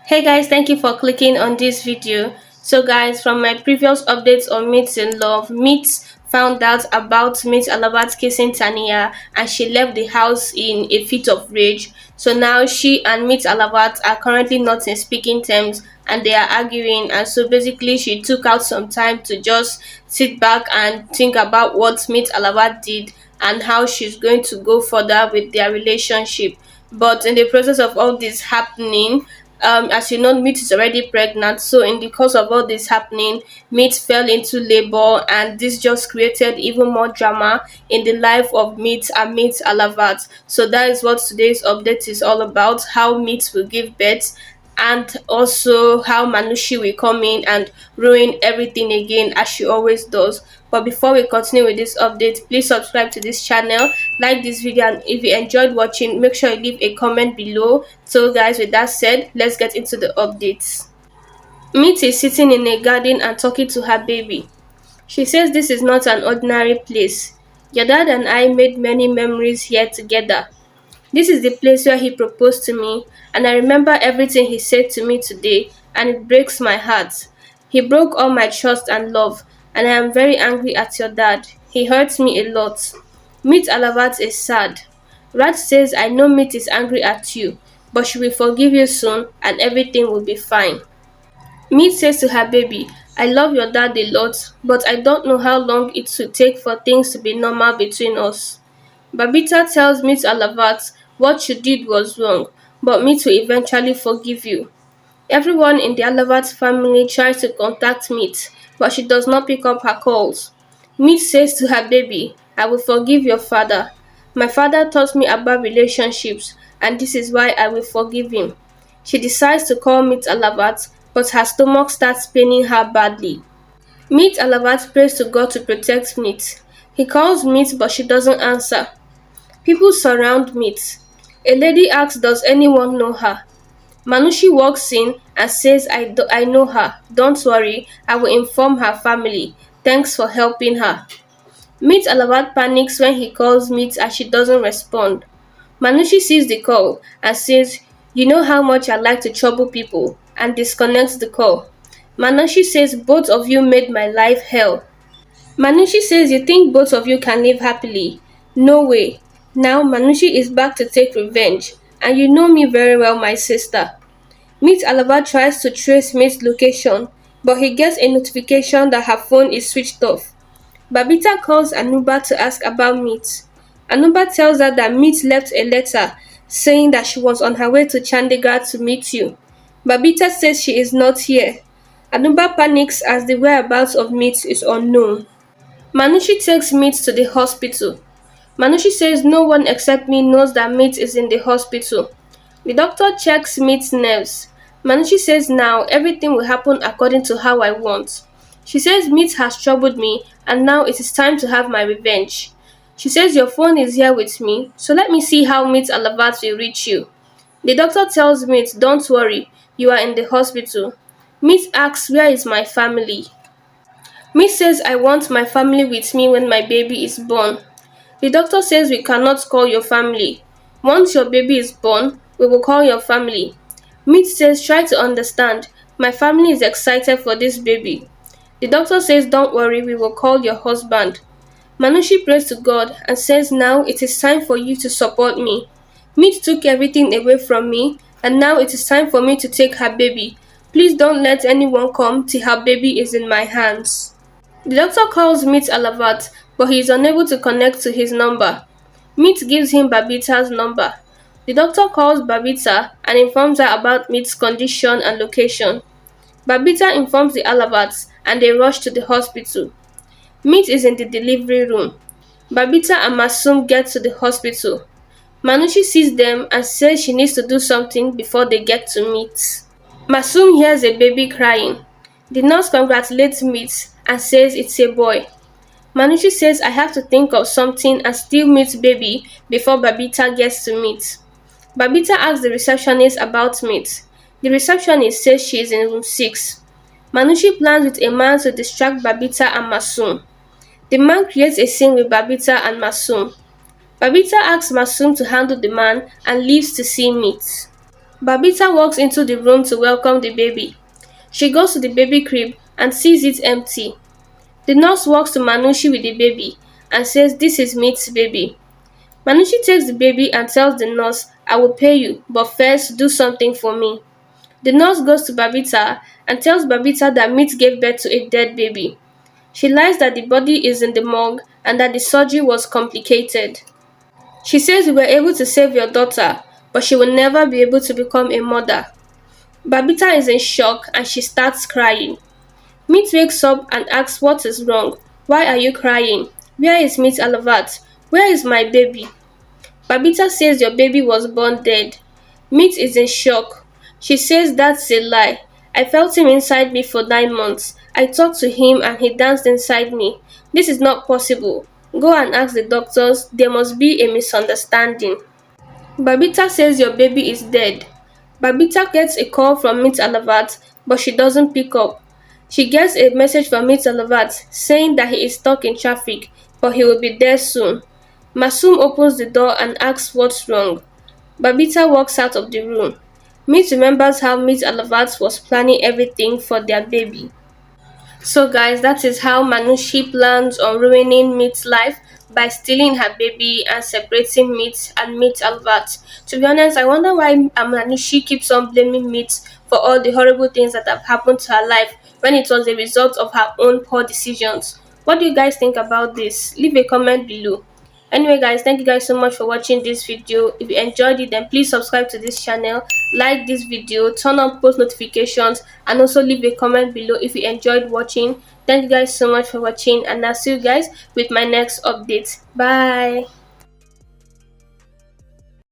Hey guys, thank you for clicking on this video. So guys, from my previous updates on Meets in Love, Meets found out about Meet Alabat kissing Tania and she left the house in a fit of rage. So now she and Meet Alabat are currently not in speaking terms and they are arguing, and so basically she took out some time to just sit back and think about what Meet Alabat did and how she's going to go further with their relationship. But in the process of all this happening, as you know, Meet is already pregnant. So in the course of all this happening, Meet fell into labor, and this just created even more drama in the life of Meet and Meet Alavat. So that is what today's update is all about: how Meet will give birth, and also how Manushi will come in and ruin everything again as she always does. But before we continue with this update, please subscribe to this channel, like this video, and if you enjoyed watching, make sure you leave a comment below. So guys, with that said, let's get into the updates. Meet is sitting in a garden and talking to her baby. She says this is not an ordinary place. Your dad and I made many memories here together. This is the place where he proposed to me, and I remember everything he said to me today, and it breaks my heart. He broke all my trust and love, and I am very angry at your dad. He hurts me a lot. Meet Alavat is sad. Rat says I know Meet is angry at you, but she will forgive you soon, and everything will be fine. Meet says to her baby, I love your dad a lot, but I don't know how long it will take for things to be normal between us. Babita tells Meet Alavat what you did was wrong, but Meet will eventually forgive you. Everyone in the Alavat family tries to contact Meet, but she does not pick up her calls. Meet says to her baby, I will forgive your father. My father taught me about relationships, and this is why I will forgive him. She decides to call Meet Alavat, but her stomach starts paining her badly. Meet Alavat prays to God to protect Meet. He calls Meet, but she doesn't answer. People surround Meet. A lady asks, does anyone know her? Manushi walks in and says, I know her. Don't worry, I will inform her family. Thanks for helping her. Meet Alavat panics when he calls Meet as she doesn't respond. Manushi sees the call and says, you know how much I like to trouble people, and disconnects the call. Manushi says, both of you made my life hell. Manushi says, you think both of you can live happily? No way. Now Manushi is back to take revenge, and you know me very well, my sister. Meet Alaba tries to trace Meet's location, but he gets a notification that her phone is switched off. Babita calls Anuba to ask about Meet. Anuba tells her that Meet left a letter saying that she was on her way to Chandigarh to meet you. Babita says she is not here. Anuba panics as the whereabouts of Meet is unknown. Manushi takes Meet to the hospital. Manushi says no one except me knows that Meet is in the hospital. The doctor checks Meet's nerves. Manushi says now everything will happen according to how I want. She says Meet has troubled me and now it is time to have my revenge. She says your phone is here with me, so let me see how Meet Alavat will reach you. The doctor tells Meet, don't worry, you are in the hospital. Meet asks where is my family. Meet says I want my family with me when my baby is born. The doctor says we cannot call your family. Once your baby is born, we will call your family. Meet says try to understand. My family is excited for this baby. The doctor says don't worry, we will call your husband. Manushi prays to God and says now it is time for you to support me. Meet took everything away from me and now it is time for me to take her baby. Please don't let anyone come till her baby is in my hands. The doctor calls Meet Alavat, but he is unable to connect to his number. Meet gives him Babita's number. The doctor calls Babita and informs her about Meet's condition and location. Babita informs the Alavats and they rush to the hospital. Meet is in the delivery room. Babita and Masum get to the hospital. Manushi sees them and says she needs to do something before they get to Meet. Masum hears a baby crying. The nurse congratulates Meet and says it's a boy. Manushi says I have to think of something and still meet baby before Babita gets to Meet. Babita asks the receptionist about Meet. The receptionist says she is in room 6. Manushi plans with a man to distract Babita and Masum. The man creates a scene with Babita and Masum. Babita asks Masum to handle the man and leaves to see Meet. Babita walks into the room to welcome the baby. She goes to the baby crib and sees it empty. The nurse walks to Manushi with the baby and says, "This is Meet's baby." Manushi takes the baby and tells the nurse, "I will pay you, but first do something for me." The nurse goes to Babita and tells Babita that Meet gave birth to a dead baby. She lies that the body is in the morgue and that the surgery was complicated. She says, "We were able to save your daughter, but she will never be able to become a mother." Babita is in shock and she starts crying. Meet wakes up and asks what is wrong. "Why are you crying? Where is Meet Alavat? Where is my baby?" Babita says your baby was born dead. Meet is in shock. She says that's a lie. "I felt him inside me for 9 months. I talked to him and he danced inside me. This is not possible. Go and ask the doctors. There must be a misunderstanding." Babita says your baby is dead. Babita gets a call from Meet Alavat, but she doesn't pick up. She gets a message from Meet Alavat saying that he is stuck in traffic, but he will be there soon. Masum opens the door and asks what's wrong. Babita walks out of the room. Meet remembers how Meet Alavat was planning everything for their baby. So guys, that is how Manushi plans on ruining Meet's life by stealing her baby and separating Meet and Meet Albert. To be honest, I wonder why Manushi keeps on blaming Meet for all the horrible things that have happened to her life when it was a result of her own poor decisions. What do you guys think about this? Leave a comment below. Anyway guys, thank you guys so much for watching this video. If you enjoyed it, then please subscribe to this channel, like this video, turn on post notifications, and also leave a comment below if you enjoyed watching. Thank you guys so much for watching, and I'll see you guys with my next update. Bye.